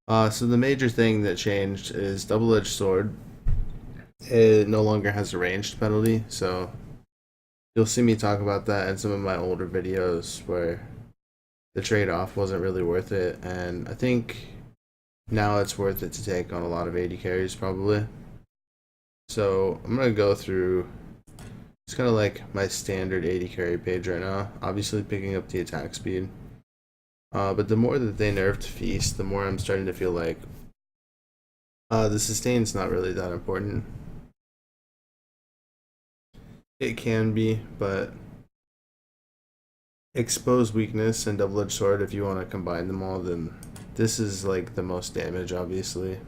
So the major thing that changed is double-edged sword. It no longer has a ranged penalty, so you'll see me talk about that in some of my older videos where the trade-off wasn't really worth it, and I think now it's worth it to take on a lot of AD carries probably. So I'm gonna go through. It's kind of like my standard AD carry page right now. Obviously picking up the attack speed. But the more that they nerfed Feast, the more I'm starting to feel like the sustain's not really that important. It can be, but expose weakness and double-edged sword, if you want to combine them all, then this is like the most damage, obviously.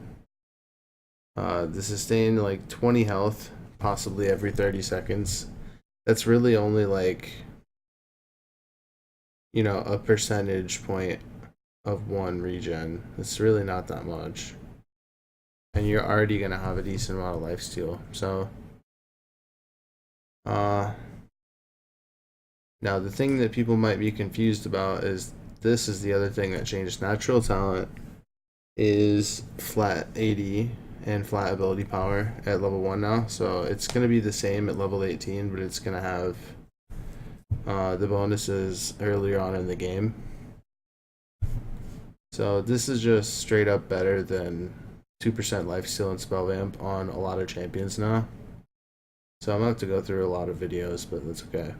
The sustain, like 20 health, possibly every 30 seconds. That's really only like, a percentage point of one regen. It's really not that much. And you're already going to have a decent amount of lifesteal. So, uh, now the thing that people might be confused about is this is the other thing that changed. Natural talent is flat AD and flat ability power at level 1 now. So it's going to be the same at level 18, but it's going to have the bonuses earlier on in the game. So this is just straight up better than 2% lifesteal and spell vamp on a lot of champions now. So I'm going to have to go through a lot of videos, but that's okay.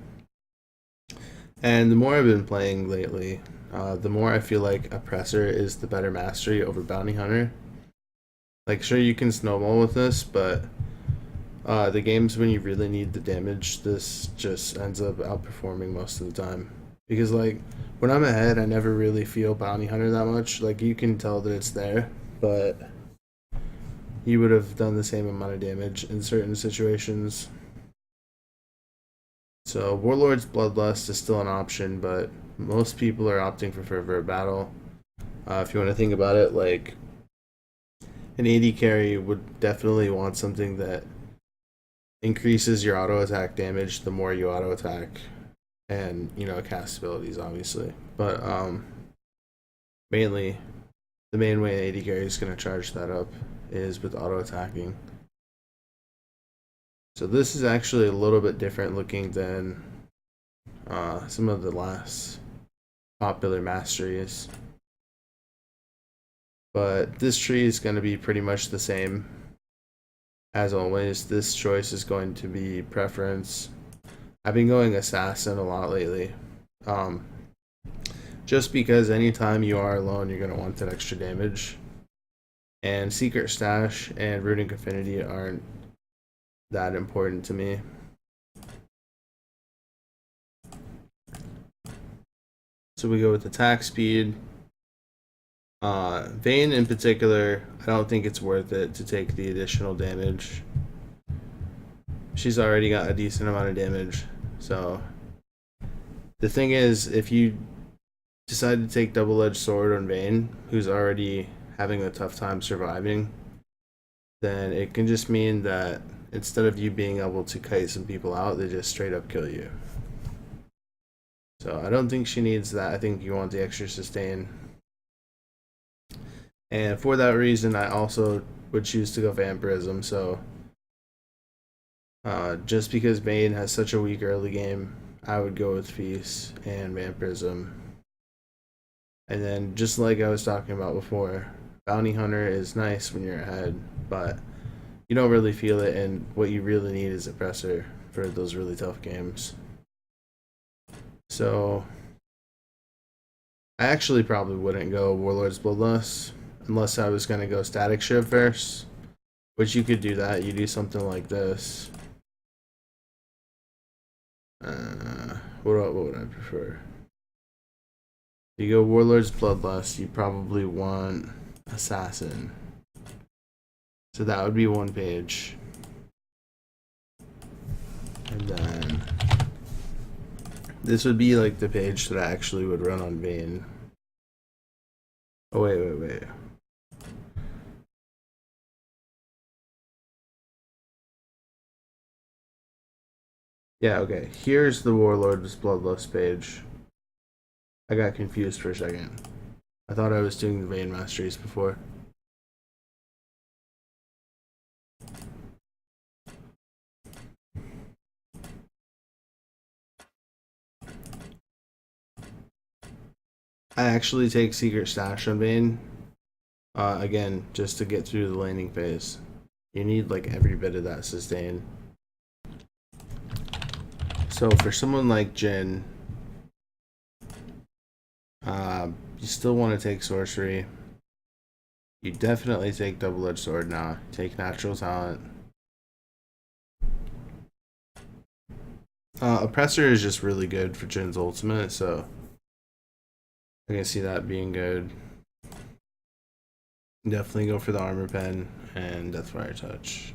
And the more I've been playing lately, the more I feel like Oppressor is the better mastery over Bounty Hunter. Like, sure, you can snowball with this, but the games when you really need the damage, this just ends up outperforming most of the time. Because, like, when I'm ahead, I never really feel Bounty Hunter that much. Like, you can tell that it's there, but you would have done the same amount of damage in certain situations. So Warlord's Bloodlust is still an option, but most people are opting for Fervor Battle. If you want to think about it, like an AD carry would definitely want something that increases your auto attack damage the more you auto attack, and cast abilities obviously. But mainly, the main way an AD carry is going to charge that up is with auto attacking. So this is actually a little bit different looking than some of the last popular masteries. But this tree is going to be pretty much the same as always. This choice is going to be preference. I've been going assassin a lot lately. Just because anytime you are alone, you're going to want that extra damage. And Secret Stash and Runic Affinity aren't that important to me. So we go with attack speed. Vayne in particular, I don't think it's worth it to take the additional damage. She's already got a decent amount of damage. So the thing is, if you decide to take double-edged sword on Vayne, who's already having a tough time surviving, then it can just mean that instead of you being able to kite some people out, they just straight up kill you. So I don't think she needs that. I think you want the extra sustain. And for that reason, I also would choose to go Vampirism. So just because Vayne has such a weak early game, I would go with Feast and Vampirism. And then, just like I was talking about before, Bounty Hunter is nice when you're ahead, but you don't really feel it, and what you really need is Oppressor for those really tough games. So I actually probably wouldn't go Warlord's Bloodlust unless I was going to go Static Shiv first, which you could do that. You do something like this. What would I prefer? You go Warlord's Bloodlust, you probably want Assassin. So that would be one page. And then this would be like the page that I actually would run on Vayne. Oh, wait. Yeah, okay. Here's the Warlord's Bloodlust page. I got confused for a second. I thought I was doing the Vayne Masteries before. I actually take Secret Stash on Vayne. Again, just to get through the laning phase. You need like every bit of that sustain. So for someone like Jin, you still want to take Sorcery. You definitely take Double-Edged Sword now. Take Natural Talent. Oppressor is just really good for Jin's ultimate, so I can see that being good. Definitely go for the Armor Pen and Deathfire Touch.